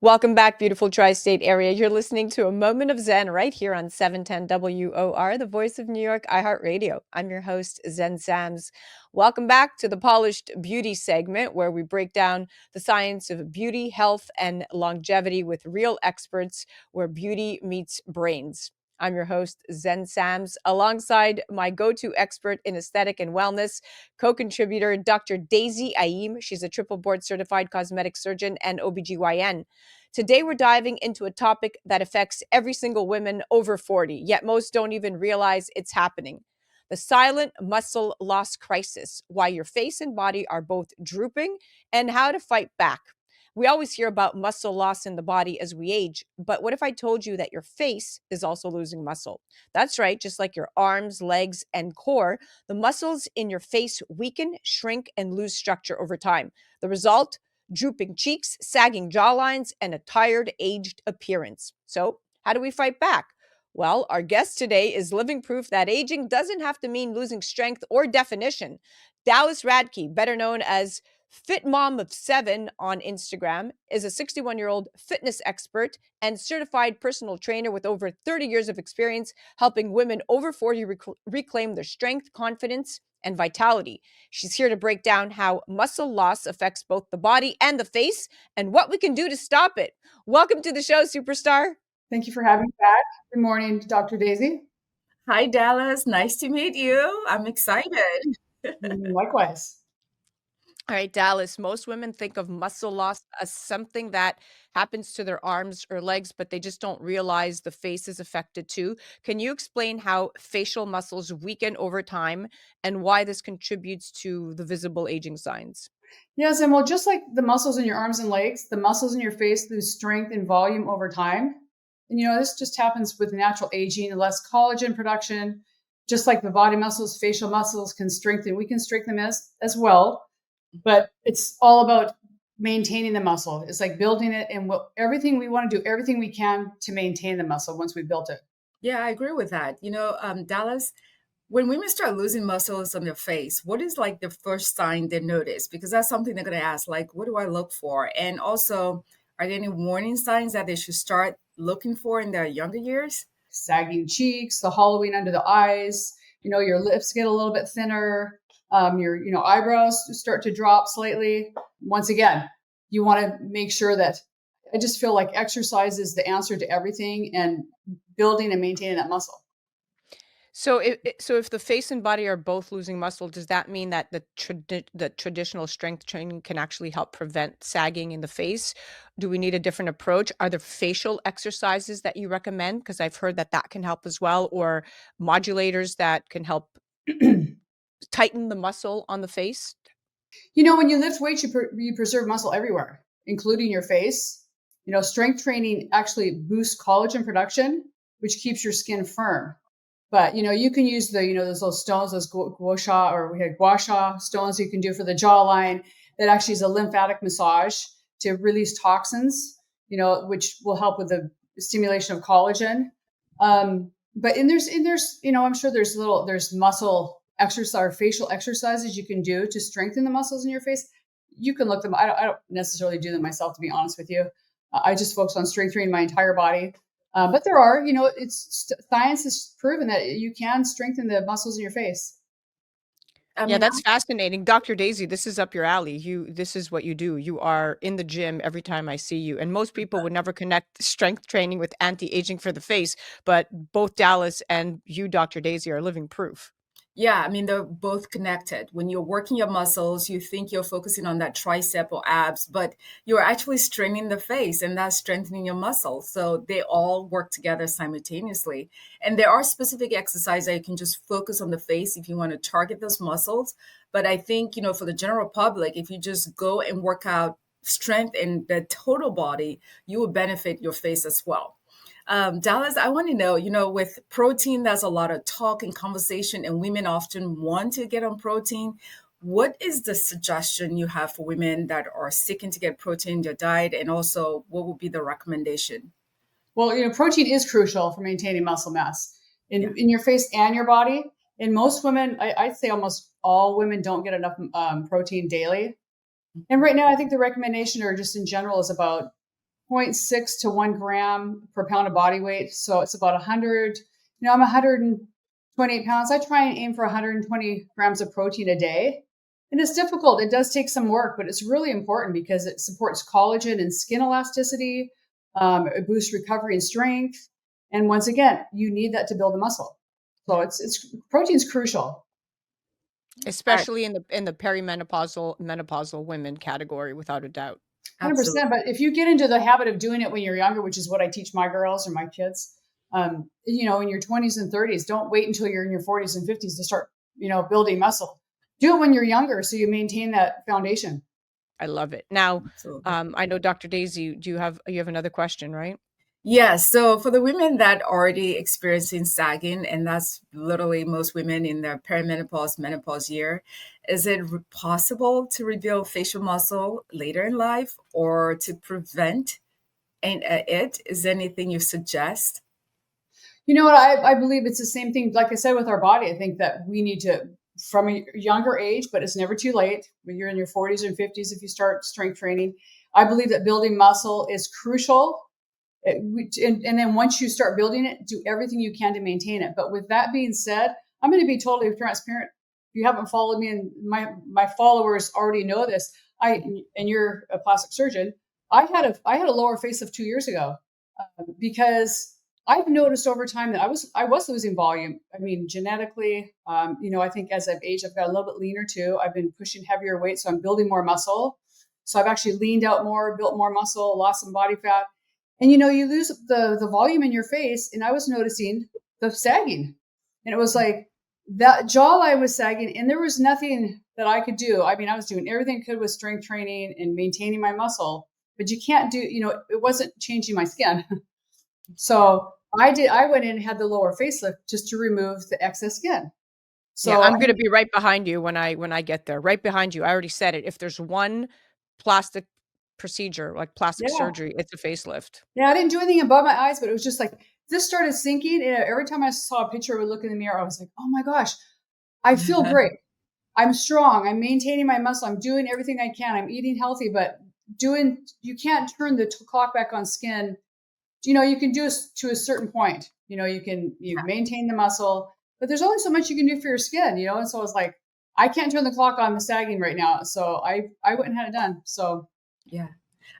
Welcome back, beautiful tri-state area. You're listening to A Moment of Zen right here on 710 WOR, the voice of New York, iHeartRadio. I'm your host, Zen Sams. Welcome back to the Polished Beauty segment, where we break down the science of beauty, health, and longevity with real experts, where beauty meets brains. I'm your host, Zen Sams, alongside my go-to expert in aesthetic and wellness, co-contributor, Dr. Daisy Ayim. She's a triple board certified cosmetic surgeon and OBGYN. Today, we're diving into a topic that affects every single woman over 40, yet most don't even realize it's happening. The silent muscle loss crisis, why your face and body are both drooping, and how to fight back. We always hear about muscle loss in the body as we age, but what if I told you that your face is also losing muscle? That's right, just like your arms, legs, and core, the muscles in your face weaken, shrink, and lose structure over time. The result? Drooping cheeks, sagging jawlines, and a tired, aged appearance. So, how do we fight back? Well, our guest today is living proof that aging doesn't have to mean losing strength or definition. Dalyce Radtke, better known as Fit Mom of Seven on Instagram, is a 61-year-old fitness expert and certified personal trainer with over 30 years of experience helping women over 40 reclaim their strength, confidence, and vitality. She's here to break down how muscle loss affects both the body and the face and what we can do to stop it. Welcome to the show, superstar. Thank you for having me back. Good morning, Dr. Daisy. Hi, Dallas. Nice to meet you. I'm excited. Likewise. All right, Dalyce, most women think of muscle loss as something that happens to their arms or legs, but they just don't realize the face is affected too. Can you explain how facial muscles weaken over time and why this contributes to the visible aging signs? Yes, and well, just like the muscles in your arms and legs, the muscles in your face lose strength and volume over time. And this just happens with natural aging and less collagen production. Just like the body muscles, facial muscles can strengthen. We can strengthen them as well, but it's all about maintaining the muscle. It's like building it, and everything we want to do, everything we can to maintain the muscle once we built it. Yeah, I agree with that. Dallas, when women start losing muscles on their face, what is like the first sign they notice? Because that's something they're going to ask, like, what do I look for? And also, are there any warning signs that they should start looking for in their younger years? Sagging cheeks, the hollowing under the eyes, your lips get a little bit thinner, your, eyebrows start to drop slightly. Once again, you want to make sure that I just feel like exercise is the answer to everything and building and maintaining that muscle. So if the face and body are both losing muscle, does that mean that the traditional strength training can actually help prevent sagging in the face? Do we need a different approach? Are there facial exercises that you recommend? Because I've heard that can help as well, or modulators that can help tighten the muscle on the face? When you lift weights, you preserve muscle everywhere, including your face. Strength training actually boosts collagen production, which keeps your skin firm. But, you can use those little stones, those gua sha, or we had gua sha stones you can do for the jawline. That actually is a lymphatic massage to release toxins, which will help with the stimulation of collagen. But there's, I'm sure there's muscle exercise or facial exercises you can do to strengthen the muscles in your face. You can look them. I don't necessarily do them myself, to be honest with you. I just focus on strength training my entire body. But there are, science has proven that you can strengthen the muscles in your face. Yeah, that's fascinating. Dr. Daisy, this is up your alley. This is what you do. You are in the gym every time I see you. And most people would never connect strength training with anti-aging for the face, but both Dalyce and you, Dr. Daisy, are living proof. Yeah, they're both connected. When you're working your muscles, you think you're focusing on that tricep or abs, but you're actually straining the face and that's strengthening your muscles. So they all work together simultaneously. And there are specific exercises that you can just focus on the face if you want to target those muscles. But I think, for the general public, if you just go and work out strength in the total body, you will benefit your face as well. Dallas, I want to know, with protein, there's a lot of talk and conversation, and women often want to get on protein. What is the suggestion you have for women that are seeking to get protein in their diet? And also, what would be the recommendation? Well, protein is crucial for maintaining muscle mass in your face and your body. In most women, I'd say almost all women don't get enough protein daily. And right now, I think the recommendation, or just in general, is about 0.6 to 1 gram per pound of body weight. So it's about 100, I'm 128 pounds. I try and aim for 120 grams of protein a day. And it's difficult. It does take some work, but it's really important because it supports collagen and skin elasticity. It boosts recovery and strength. And once again, you need that to build a muscle. So it's protein's crucial. Especially in the menopausal women category, without a doubt. 100%. But if you get into the habit of doing it when you're younger, which is what I teach my girls or my kids, in your 20s and 30s, don't wait until you're in your 40s and 50s to start, building muscle. Do it when you're younger so you maintain that foundation. I love it. Now, I know Dr. Daisy, you have another question, right? Yes. So for the women that are already experiencing sagging, and that's literally most women in their perimenopause, menopause year, is it possible to rebuild facial muscle later in life or to prevent it? Is there anything you suggest? You know what? I believe it's the same thing. Like I said, with our body, I think that we need to, from a younger age, but it's never too late. When you're in your 40s and 50s, if you start strength training, I believe that building muscle is crucial. And then once you start building it, do everything you can to maintain it. But with that being said, I'm going to be totally transparent. If you haven't followed me, and my followers already know this, and you're a plastic surgeon, I had a lower face lift 2 years ago because I've noticed over time that I was losing volume. I mean, genetically, I think as I've aged, I've got a little bit leaner too. I've been pushing heavier weight, so I'm building more muscle. So I've actually leaned out more, built more muscle, lost some body fat. And, you lose the volume in your face. And I was noticing the sagging. And it was like that jawline was sagging and there was nothing that I could do. I mean, I was doing everything I could with strength training and maintaining my muscle, but you can't do, it wasn't changing my skin. So I went in and had the lower facelift just to remove the excess skin. So yeah, I'm going to be right behind you when I get there. Right behind you. I already said it. If there's one plastic procedure, like plastic surgery, it's a facelift. Yeah, I didn't do anything above my eyes, but it was just like this started sinking. And every time I saw a picture, I would look in the mirror. I was like, oh my gosh, I feel great. I'm strong. I'm maintaining my muscle. I'm doing everything I can. I'm eating healthy, but you can't turn the clock back on skin. You can do it to a certain point. You maintain the muscle, but there's only so much you can do for your skin, And so I was like, I can't turn the clock on the sagging right now. So I went and had it done. So yeah.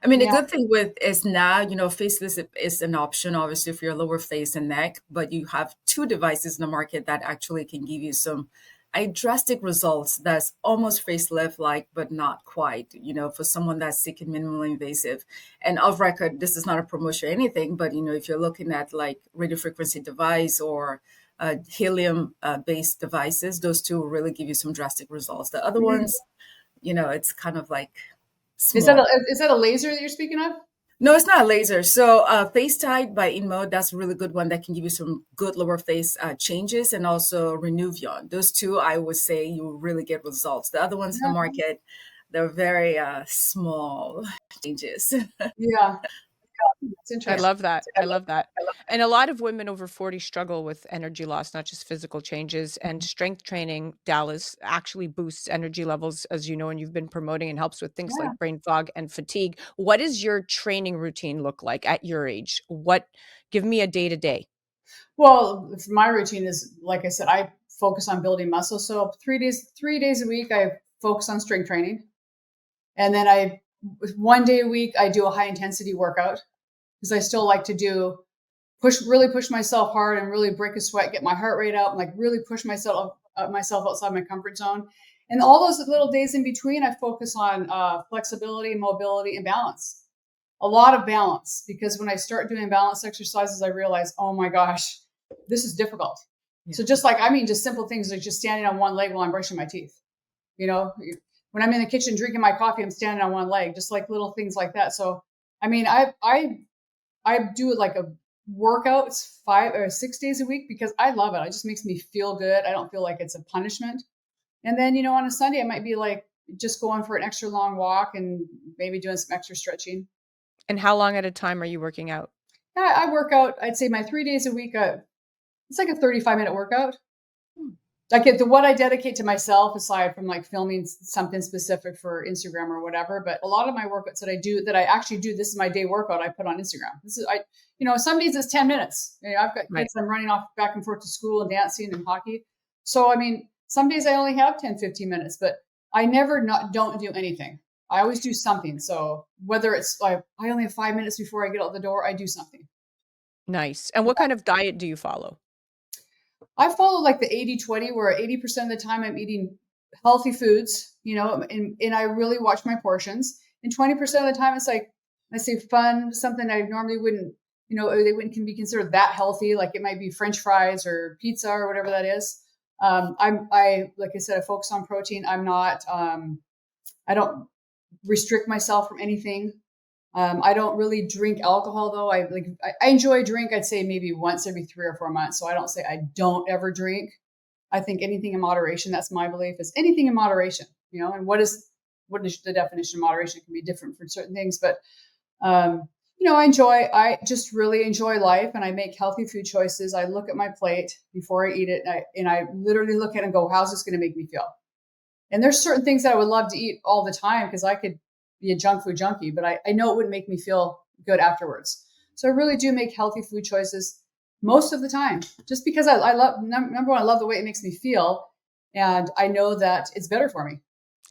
I mean, the good thing with is now, faceless is an option, obviously, for your lower face and neck, but you have two devices in the market that actually can give you some drastic results that's almost facelift-like, but not quite, for someone that's seeking minimally invasive. And off record, this is not a promotion or anything, but, if you're looking at like radiofrequency device or helium-based devices, those two will really give you some drastic results. The other ones, it's kind of like small. Is that a laser that you're speaking of? No, it's not a laser. So FaceTite by InMode, that's a really good one that can give you some good lower face changes, and also Renuvion. Those two, I would say you really get results. The other ones in the market, they're very small changes. Yeah. It's interesting. I love that. I love that. And a lot of women over 40 struggle with energy loss, not just physical changes. And strength training, Dalyce, actually boosts energy levels, as you know, and you've been promoting, and helps with things like brain fog and fatigue. What does your training routine look like at your age? Give me a day to day. Well, my routine is, like I said, I focus on building muscle. So 3 days a week, I focus on strength training. And then 1 day a week, I do a high intensity workout because I still like to really push myself hard and really break a sweat, get my heart rate up, and like really push myself outside my comfort zone. And all those little days in between, I focus on flexibility, mobility, and balance. A lot of balance, because when I start doing balance exercises, I realize, oh my gosh, this is difficult. Yeah. So just simple things like just standing on one leg while I'm brushing my teeth. When I'm in the kitchen drinking my coffee, I'm standing on one leg, just like little things like that. So, I mean, I do like a workouts 5 or 6 days a week because I love it. It just makes me feel good. I don't feel like it's a punishment. And then, on a Sunday, I might be like just going for an extra long walk and maybe doing some extra stretching. And how long at a time are you working out? I work out, I'd say my 3 days a week. It's like a 35-minute workout. like what I dedicate to myself, aside from like filming something specific for Instagram or whatever. But a lot of my workouts that I actually do, this is my day workout, I put on Instagram. Some days it's 10 minutes. I've got Right. kids, I'm running off back and forth to school and dancing and hockey. So, I mean, some days I only have 10, 15 minutes, but I never don't do anything. I always do something. So whether it's like, I only have 5 minutes before I get out the door, I do something. Nice. And what kind of diet do you follow? I follow like the 80-20, where 80% of the time I'm eating healthy foods, and I really watch my portions. And 20% of the time it's like, I say fun, something I normally wouldn't, they wouldn't can be considered that healthy. Like it might be French fries or pizza or whatever that is. Like I said, I focus on protein. I don't restrict myself from anything. I don't really drink alcohol though. I enjoy a drink. I'd say maybe once every 3 or 4 months. So I don't say I don't ever drink. I think anything in moderation. That's my belief, is anything in moderation. And what is the definition of moderation? It can be different for certain things, but I just really enjoy life, and I make healthy food choices. I look at my plate before I eat it, and I literally look at it and go, how's this going to make me feel? And there's certain things that I would love to eat all the time because I could be a junk food junkie, but I know it wouldn't make me feel good afterwards. So I really do make healthy food choices most of the time, just because I love, number one, I love the way it makes me feel. And I know that it's better for me.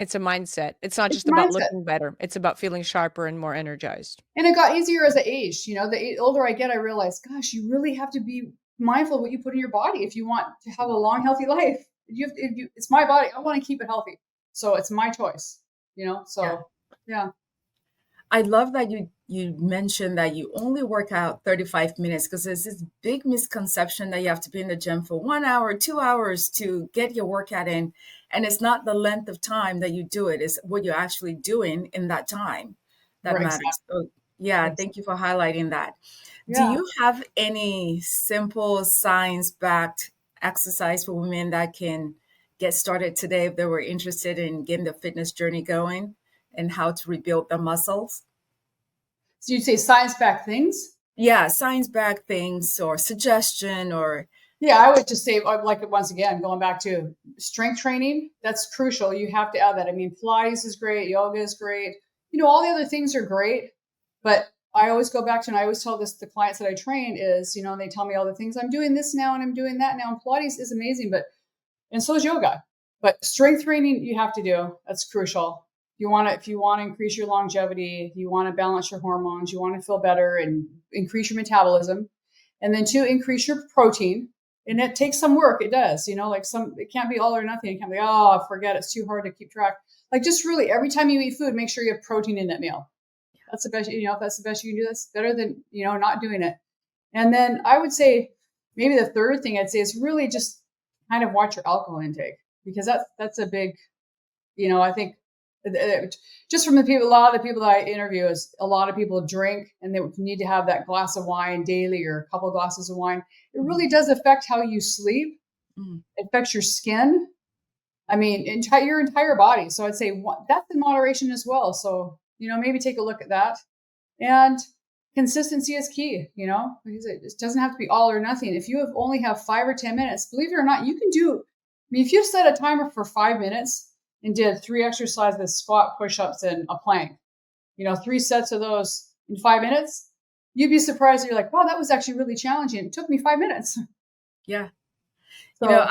It's a mindset. It's not It's just a about mindset. looking better. It's about feeling sharper and more energized. And it got easier as I aged. The older I get, I realize, gosh, you really have to be mindful of what you put in your body if you want to have a long, healthy life. It's my body. I want to keep it healthy. So it's my choice, yeah. I love that you mentioned that you only work out 35 minutes, because there's this big misconception that you have to be in the gym for 1 hour, 2 hours to get your workout in. And it's not the length of time that you do it, it's what you're actually doing in that time that Right, matters. So yeah, thank you for highlighting that. Do yeah. you have any simple science-backed exercise for women that can get started today if they were interested in getting the fitness journey going, and how to rebuild the muscles? So you'd say science-backed things? Yeah, science-backed things or suggestion or Yeah, I would just say, like, once again, going back to strength training, that's crucial. You have to add that. I mean, Pilates is great. Yoga is great. All the other things are great. But I always go back to, and I always tell this to the clients that I train is, they tell me all the things, I'm doing this now and I'm doing that now. And Pilates is amazing, and so is yoga. But strength training, you have to do. That's crucial. If you want to increase your longevity, you want to balance your hormones, you want to feel better and increase your metabolism. And then 2, increase your protein. And it takes some work. It does, it can't be all or nothing. It can't be, oh, forget, it's too hard to keep track. Like, just really, every time you eat food, make sure you have protein in that meal. That's the best, if that's the best you can do, that's better than, not doing it. And then I would say maybe the third thing I'd say is really just kind of watch your alcohol intake, because that's a big, I think just from a lot of the people that I interview, is a lot of people drink and they need to have that glass of wine daily or a couple of glasses of wine. It really does affect how you sleep. It affects your skin. I mean, your entire body. So I'd say that's in moderation as well. So, maybe take a look at that. And consistency is key, because it doesn't have to be all or nothing. If you only have 5 or 10 minutes, believe it or not, you can do, if you set a timer for 5 minutes and did 3 exercises, squat, push-ups, and a plank, 3 sets of those in 5 minutes, you'd be surprised. You're like, wow, that was actually really challenging. It took me 5 minutes. yeah. So,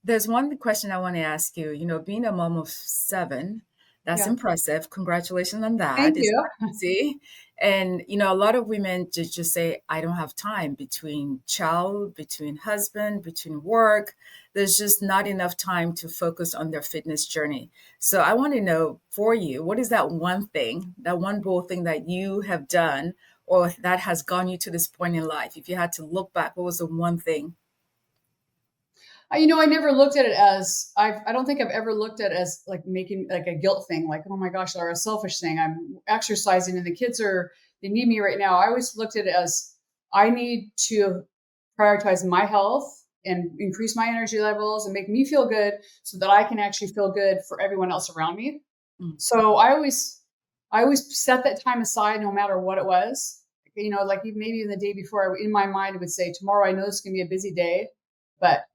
There's one question I want to ask you. Being a mom of 7, that's impressive. Congratulations on that. Thank It's you. not easy. And, a lot of women just say, I don't have time between child, between husband, between work. There's just not enough time to focus on their fitness journey. So I want to know, for you, what is that one thing, that one bold thing that you have done or that has gotten you to this point in life? If you had to look back, what was the one thing? I never looked at it as, I don't think I've ever looked at it as like making like a guilt thing, like, oh my gosh, or a selfish thing. I'm exercising and the kids they need me right now. I always looked at it as, I need to prioritize my health and increase my energy levels and make me feel good so that I can actually feel good for everyone else around me. So I always set that time aside, no matter what it was. Like maybe even the day before, in my mind, I would say, tomorrow, I know this is going to be a busy day, but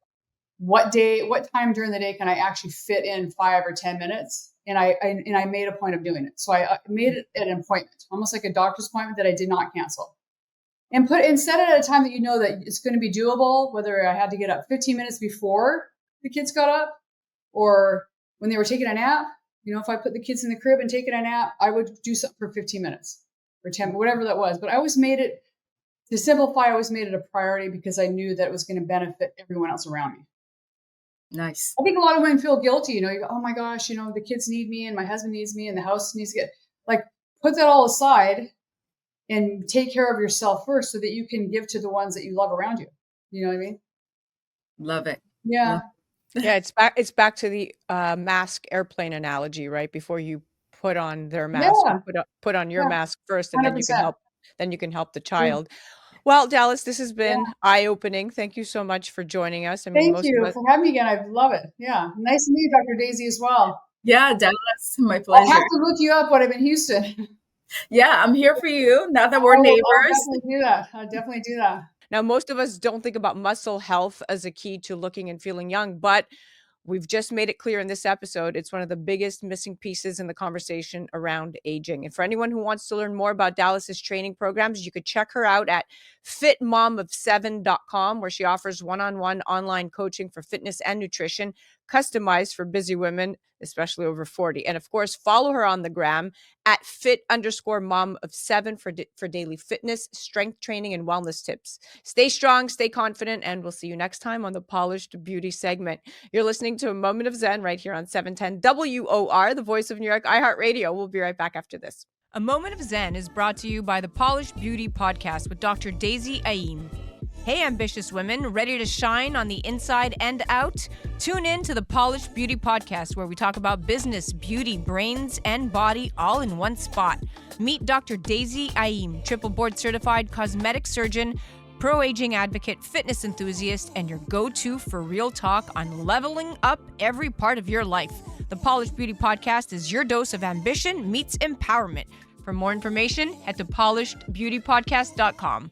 what time during the day can I actually fit in 5 or 10 minutes? And I made a point of doing it. So I made it an appointment, almost like a doctor's appointment that I did not cancel. And set it at a time that you know that it's going to be doable, whether I had to get up 15 minutes before the kids got up or when they were taking a nap. If I put the kids in the crib and taking a nap, I would do something for 15 minutes or 10, whatever that was. But I always made it, to simplify, I always made it a priority because I knew that it was going to benefit everyone else around me. Nice. I think a lot of women feel guilty. You go, oh my gosh, the kids need me and my husband needs me and the house needs to get, put that all aside and take care of yourself first so that you can give to the ones that you love around you. You know what I mean? Love it. Yeah. Yeah, it's back to the mask airplane analogy, right? Before you put on their mask, you put on your mask first, and 100%. then you can help the child. Well, Dalyce, this has been eye-opening. Thank you so much for joining us. I mean, Thank you for having me again. I love it. Yeah. Nice to meet you, Dr. Daisy, as well. Yeah, Dalyce, my pleasure. I'll have to look you up when I'm in Houston. Yeah, I'm here for you now that we're neighbors. I'll definitely do that. Now, most of us don't think about muscle health as a key to looking and feeling young, but we've just made it clear in this episode, it's one of the biggest missing pieces in the conversation around aging. And for anyone who wants to learn more about Dalyce's training programs, you could check her out at fitmomof7.com, where she offers one-on-one online coaching for fitness and nutrition, customized for busy women, especially over 40. And of course, follow her on the gram at fit_mom of7 for daily fitness, strength training, and wellness tips. Stay strong, stay confident, and we'll see you next time on the Polished Beauty segment. You're listening to A Moment of Zen right here on 710 WOR, the voice of New York, iHeartRadio. We'll be right back after this. A Moment of Zen is brought to you by the Polished Beauty Podcast with Dr. Daisy Ayim. Hey, ambitious women, ready to shine on the inside and out? Tune in to the Polished Beauty Podcast, where we talk about business, beauty, brains, and body all in one spot. Meet Dr. Daisy Ayim, triple board certified cosmetic surgeon, pro-aging advocate, fitness enthusiast, and your go-to for real talk on leveling up every part of your life. The Polished Beauty Podcast is your dose of ambition meets empowerment. For more information, head to polishedbeautypodcast.com.